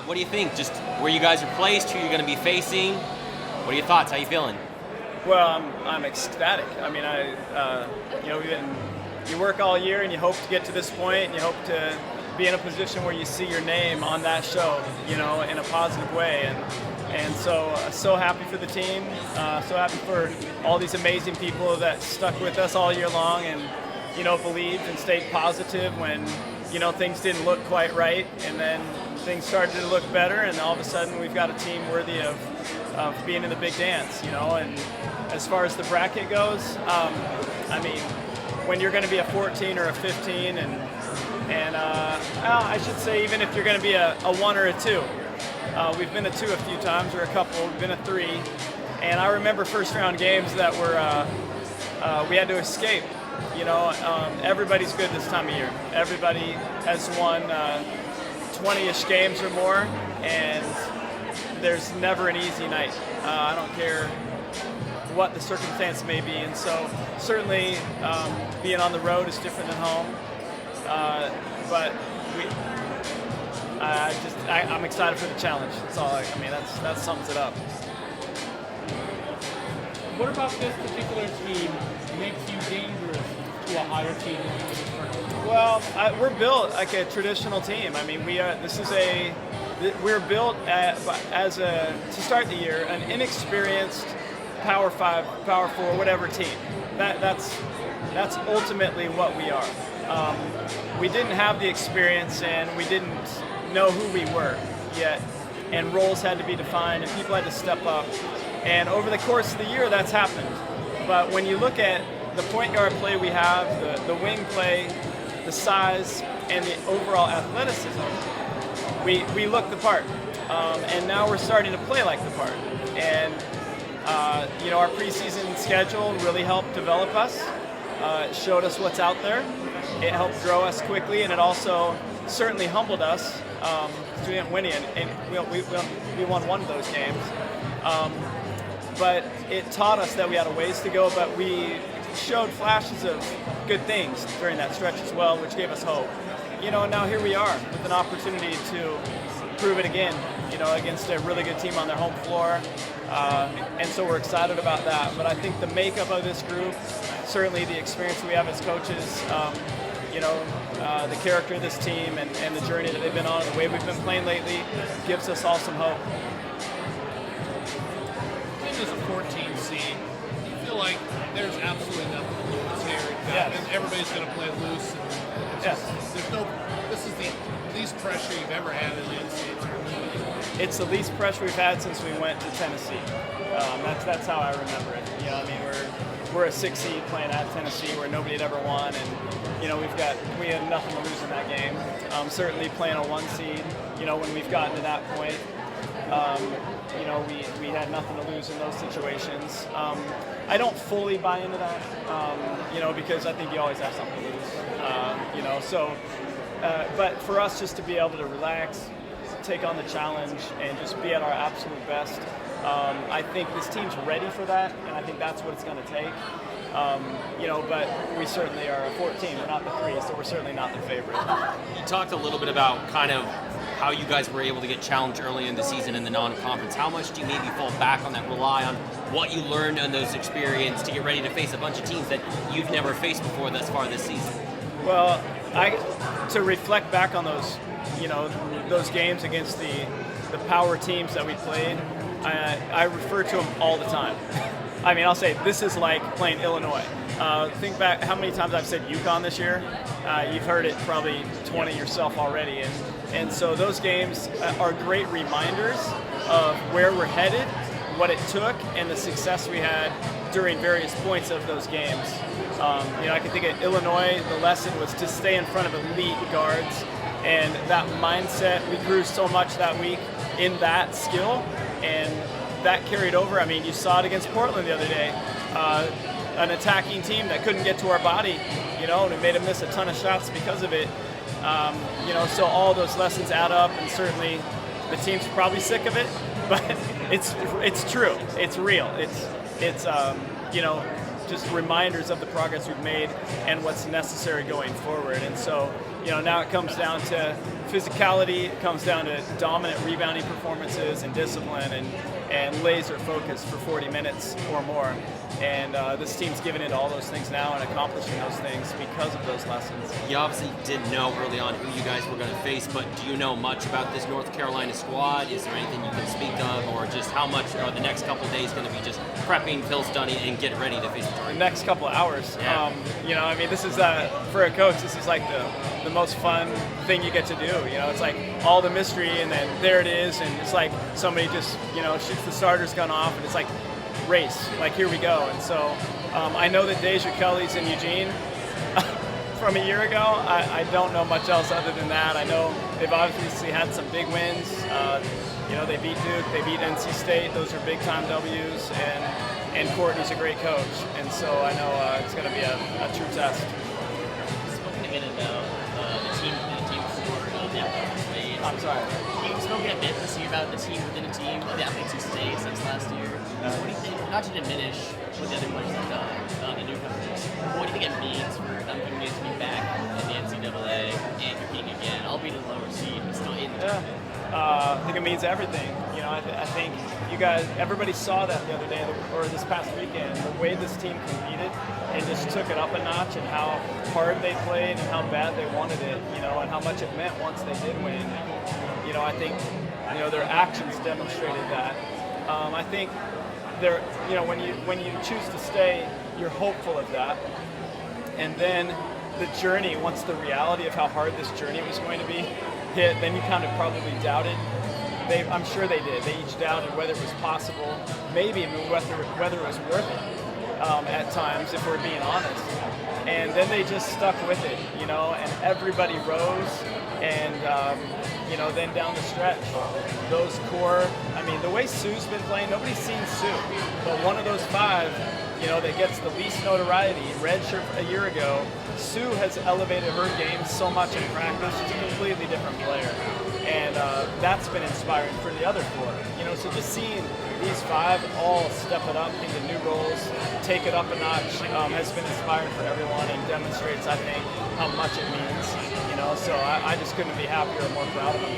what do you think? Just where you guys are placed, who you're going to be facing? What are your thoughts? How you feeling? Well, I'm ecstatic. I mean, you work all year and you hope to get to this point, and you hope to be in a position where you see your name on that show, in a positive way. And so happy for the team, so happy for all these amazing people that stuck with us all year long and, believed and stayed positive when, things didn't look quite right. And then things started to look better, and all of a sudden we've got a team worthy of being in the big dance, And as far as the bracket goes, when you're going to be a 14 or a 15, and I should say even if you're going to be a 1 or a 2, we've been a 2 a few times, or a couple, we've been a 3, and I remember first round games that were we had to escape. Everybody's good this time of year. Everybody has won 20-ish games or more, and there's never an easy night. I don't care what the circumstance may be, and so certainly being on the road is different than home. But I'm excited for the challenge. That's all. That sums it up. What about this particular team makes you dangerous to a higher team in this tournament? Well, we're built like a traditional team. We're built to start the year, an inexperienced Power 5, Power 4, whatever team. That's ultimately what we are. We didn't have the experience, and we didn't know who we were yet, and roles had to be defined, and people had to step up. And over the course of the year, that's happened. But when you look at the point guard play we have, the wing play, the size, and the overall athleticism, we look the part. And now we're starting to play like the part. And our preseason schedule really helped develop us. It showed us what's out there. It helped grow us quickly, and it also certainly humbled us. We didn't win it, and we won one of those games. But it taught us that we had a ways to go, but we showed flashes of good things during that stretch as well, which gave us hope. And now here we are with an opportunity to prove it again, against a really good team on their home floor. And so we're excited about that. But I think the makeup of this group, certainly the experience we have as coaches, the character of this team and the journey that they've been on, the way we've been playing lately, gives us all some hope. As a 14 seed, you feel like there's absolutely nothing to lose here. Yes. And everybody's going to play loose. This is the least pressure you've ever had in the NCAA tournament. It's the least pressure we've had since we went to Tennessee. That's how I remember it. We're a 6 seed playing at Tennessee where nobody had ever won, and we had nothing to lose in that game. Certainly playing a 1 seed, when we've gotten to that point. We had nothing to lose in those situations. I don't fully buy into that, because I think you always have something to lose. But for us just to be able to relax, take on the challenge, and just be at our absolute best, I think this team's ready for that, and I think that's what it's going to take. But we certainly are a 14. We're not the 3, so we're certainly not the favorite. You talked a little bit about kind of how you guys were able to get challenged early in the season in the non-conference. How much do you maybe fall back on that, rely on what you learned in those experiences to get ready to face a bunch of teams that you've never faced before thus far this season? Well, to reflect back on those, those games against the power teams that we played, I refer to them all the time. I'll say this is like playing Illinois. Think back how many times I've said UConn this year. You've heard it probably 20 yourself already. And so those games are great reminders of where we're headed, what it took, and the success we had during various points of those games. I can think of Illinois, the lesson was to stay in front of elite guards, and that mindset, we grew so much that week in that skill, and that carried over. You saw it against Portland the other day, an attacking team that couldn't get to our body, and it made them miss a ton of shots because of it. So all those lessons add up, and certainly the team's probably sick of it, but it's true. It's real. It's just reminders of the progress we've made and what's necessary going forward. And so, now it comes down to physicality, it comes down to dominant rebounding performances and discipline and laser focus for 40 minutes or more. And this team's given into all those things now and accomplishing those things because of those lessons. You obviously didn't know early on who you guys were going to face, but do you know much about this North Carolina squad? Is there anything you can speak of, or just how much are the next couple of days going to be just prepping, film study, and get ready to face the The tournament? next couple of hours. Yeah. This is, for a coach, this is like the most fun thing you get to do. It's like all the mystery, and then there it is, and it's like somebody just, shoots the starter's gun off, and it's like, race, like here we go. And so I know that Deja Kelly's in Eugene from a year ago. I don't know much else other than that. I know they've obviously had some big wins. They beat Duke, they beat NC State. Those are big time W's, and Courtney's a great coach. And so I know it's going to be a true test. Spoken again about the team for the athletes who stayed. I'm sorry. You've spoken a bit this year about the team within a team, the athletes who stayed since last year. What do you think, not to diminish what the other players have done, the newcomers, what do you think it means for them coming to be back in the NCAA and competing again, albeit a lower seed, but still in the tournament? I think it means everything. I think you guys, everybody saw that the other day, or this past weekend, the way this team competed and just took it up a notch, and how hard they played and how bad they wanted it, and how much it meant once they did win. I think, their actions demonstrated that. I think they're, when you choose to stay, you're hopeful of that. And then the journey, once the reality of how hard this journey was going to be hit, then you kind of probably doubted. I'm sure they did. They each doubted whether it was possible, maybe whether it was worth it at times, if we're being honest. And then they just stuck with it, and everybody rose. And, then down the stretch, those core, the way Sue's been playing, nobody's seen Sue. But one of those five, that gets the least notoriety, redshirt a year ago, Sue has elevated her game so much in practice. She's a completely different player. And that's been inspiring for the other four. So just seeing these five all step it up into new roles, take it up a notch, has been inspiring for everyone and demonstrates, I think, how much it means. So I just couldn't be happier or more proud of them.